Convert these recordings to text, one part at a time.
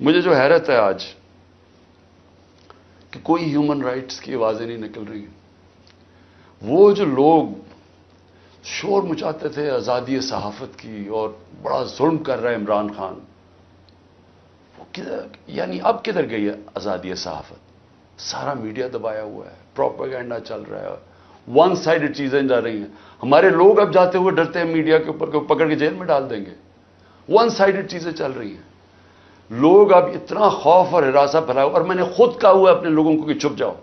مجھے جو حیرت ہے آج کہ کوئی ہیومن رائٹس کی آوازیں نہیں نکل رہی ہیں۔ وہ جو لوگ شور مچاتے تھے آزادی صحافت کی اور بڑا ظلم کر رہا ہے عمران خان، وہ کدھر، یعنی اب کدھر گئی ہے آزادی صحافت؟ سارا میڈیا دبایا ہوا ہے، پروپیگنڈا چل رہا ہے، ون سائیڈڈ چیزیں جا رہی ہیں۔ ہمارے لوگ اب جاتے ہوئے ڈرتے ہیں میڈیا کے اوپر کہ وہ پکڑ کے جیل میں ڈال دیں گے۔ ون سائیڈڈ چیزیں چل رہی ہیں، لوگ اب اتنا خوف اور ہراساں پھیلایا، اور میں نے خود کہا ہوا ہے اپنے لوگوں کو کہ چھپ جاؤ۔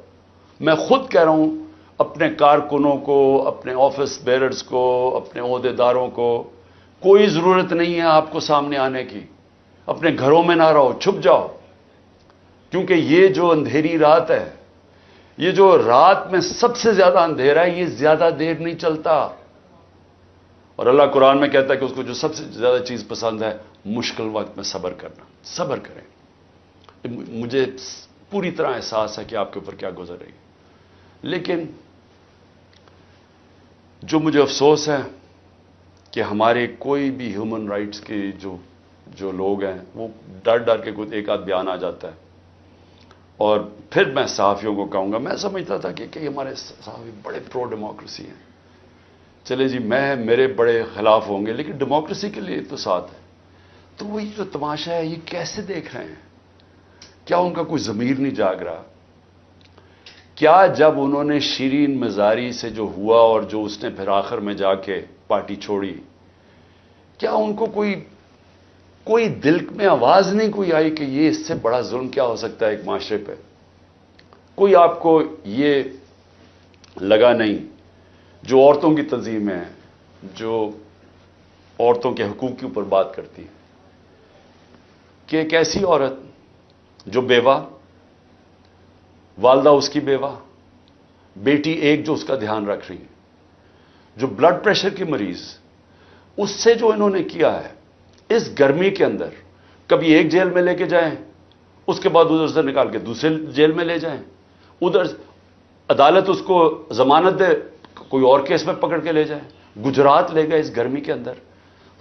میں خود کہہ رہا ہوں اپنے کارکنوں کو، اپنے آفس بیررز کو، اپنے عہدیداروں کو، کوئی ضرورت نہیں ہے آپ کو سامنے آنے کی، اپنے گھروں میں نہ رہو، چھپ جاؤ، کیونکہ یہ جو اندھیری رات ہے، یہ جو رات میں سب سے زیادہ اندھیرا ہے، یہ زیادہ دیر نہیں چلتا۔ اور اللہ قرآن میں کہتا ہے کہ اس کو جو سب سے زیادہ چیز پسند ہے، مشکل وقت میں صبر کرنا۔ صبر کریں۔ مجھے پوری طرح احساس ہے کہ آپ کے اوپر کیا گزر رہی ہے، لیکن جو مجھے افسوس ہے کہ ہمارے کوئی بھی ہیومن رائٹس کے جو لوگ ہیں، وہ ڈر ڈر کے کوئی ایک آدھ بیان آ جاتا ہے، اور پھر میں صحافیوں کو کہوں گا، میں سمجھتا تھا کہ ہمارے صحافی بڑے پرو ڈیموکریسی ہیں، چلے جی میرے بڑے خلاف ہوں گے لیکن ڈیموکریسی کے لیے تو ساتھ ہے۔ تو وہ یہ جو تماشا ہے، یہ کیسے دیکھ رہے ہیں؟ کیا ان کا کوئی ضمیر نہیں جاگ رہا؟ کیا جب انہوں نے شیرین مزاری سے جو ہوا اور جو اس نے پھر آخر میں جا کے پارٹی چھوڑی، کیا ان کو کوئی دل میں آواز نہیں کوئی آئی کہ یہ اس سے بڑا ظلم کیا ہو سکتا ہے ایک معاشرے پہ؟ کوئی آپ کو یہ لگا نہیں؟ جو عورتوں کی تنظیمیں ہیں، جو عورتوں کے حقوق کے اوپر بات کرتی ہیں، کہ ایک ایسی عورت جو بیوہ، والدہ اس کی بیوہ، بیٹی ایک جو اس کا دھیان رکھ رہی ہے، جو بلڈ پریشر کی مریض، اس سے جو انہوں نے کیا ہے اس گرمی کے اندر، کبھی ایک جیل میں لے کے جائیں، اس کے بعد ادھر سے نکال کے دوسرے جیل میں لے جائیں، ادھر عدالت اس کو ضمانت دے، کوئی اور کیس میں پکڑ کے لے جائیں، گجرات لے گئے اس گرمی کے اندر۔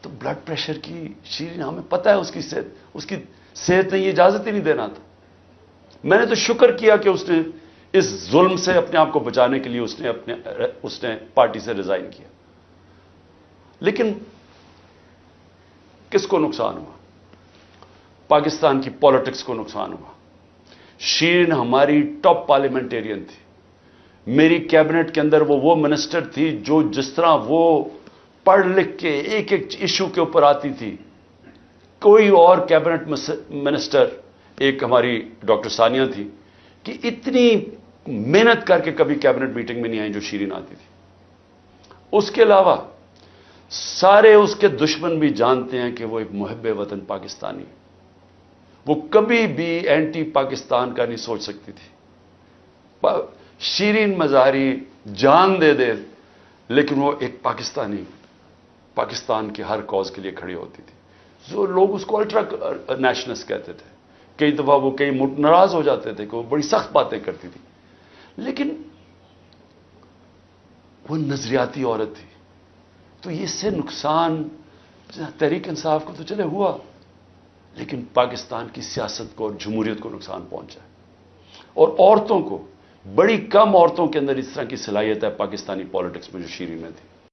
تو بلڈ پریشر کی شیرین، ہمیں پتہ ہے اس کی صحت نے یہ اجازت ہی نہیں دینا تھا۔ میں نے تو شکر کیا کہ اس نے اس ظلم سے اپنے آپ کو بچانے کے لیے اس نے پارٹی سے ریزائن کیا۔ لیکن کس کو نقصان ہوا؟ پاکستان کی پالیٹکس کو نقصان ہوا۔ شیرین ہماری ٹاپ پارلیمنٹیرین تھی، میری کیبنٹ کے اندر وہ منسٹر تھی جو جس طرح وہ پڑھ لکھ کے ایک ایک ایشو کے اوپر آتی تھی، کوئی اور کیبنٹ منسٹر، ایک ہماری ڈاکٹر ثانیہ تھی، کہ اتنی محنت کر کے کبھی کیبنٹ میٹنگ میں نہیں آئی جو شیرین آتی تھی۔ اس کے علاوہ سارے اس کے دشمن بھی جانتے ہیں کہ وہ ایک محب وطن پاکستانی، وہ کبھی بھی اینٹی پاکستان کا نہیں سوچ سکتی تھی۔ شیرین مزاری جان دے دے لیکن وہ ایک پاکستان کے ہر کاز کے لیے کھڑی ہوتی تھی۔ جو لوگ اس کو الٹرا نیشنلسٹ کہتے تھے، کئی دفعہ وہ کئی ناراض ہو جاتے تھے کہ وہ بڑی سخت باتیں کرتی تھی، لیکن وہ نظریاتی عورت تھی۔ تو اس سے نقصان تحریک انصاف کو تو چلے ہوا، لیکن پاکستان کی سیاست کو اور جمہوریت کو نقصان پہنچا ہے۔ اور عورتوں کو، بڑی کم عورتوں کے اندر اس طرح کی صلاحیت ہے پاکستانی پالیٹکس میں جو شیرین میں تھی۔